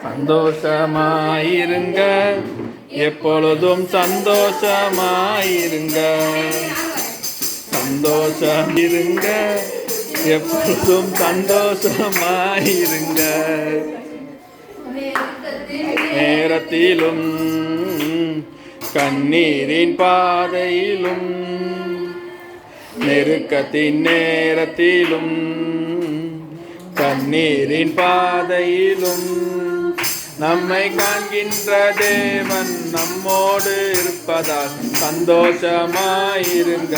சந்தோஷமாயிருங்க, எப்பொழுதும் சந்தோஷமாயிருங்க. சந்தோஷம் இருங்க, எப்பொழுதும் சந்தோஷமாயிருங்க. நேரத்திலும் கண்ணீரின் பாதையிலும் நெருக்கத்தின் நேரத்திலும் கண்ணீரின் பாதையிலும் நம்மை காண்கின்ற தேவன் நம்மோடு இருப்பதால் சந்தோஷமாயிருங்க.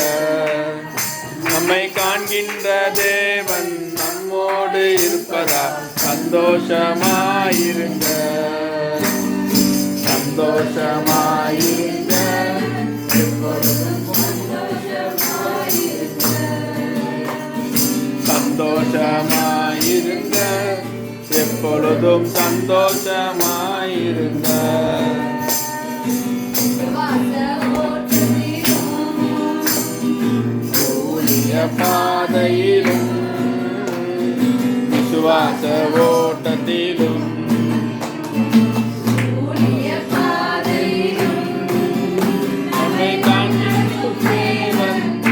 நம்மை காண்கின்ற தேவன் நம்மோடு இருப்பதால் சந்தோஷமாயிருங்க. சந்தோஷமாயிருங்க, சந்தோஷமாயிருங்க, எப்பொழுதும் சந்தோஷமாயிருங்க. ஊழிய பாதையிலும் விசுவாச ஓட்டத்திலும்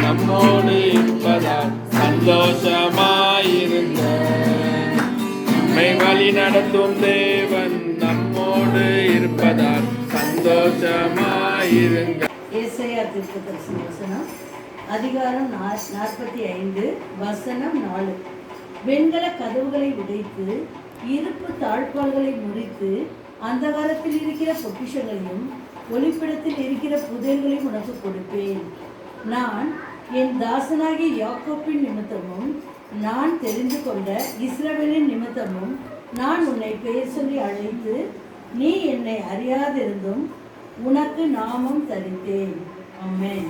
நம்மோடு இருப்பதால் சந்தோஷமாயிருங்க. நம்மை வழி நடத்தும் தேவன் நம்மோடு இருப்பதால் சந்தோஷமாயிருங்க. ஏசாயா தீர்க்கதரிசி வசனம் அதிகாரம் 45 வசனம் 4. வெண்கல கதவுகளை உடைத்து இருப்பு தாழ்பால்களை முறித்து அந்தகாரத்தில் இருக்கிற பொக்கிஷங்களையும் ஒளிப்பிடத்தில் இருக்கிற புதையல்களையும் உனக்கு கொடுப்பேன். நான் என் தாசனாகிய யாக்கோப்பின் நிமித்தமும் நான் தெரிந்து கொண்ட இஸ்ரவேலின் நிமித்தமும் நான் உன்னை பெயர் சொல்லி அழைத்து நீ என்னை அறியாதிருந்தும் உனக்கு நாமம் தரித்தேன். ஆமென்.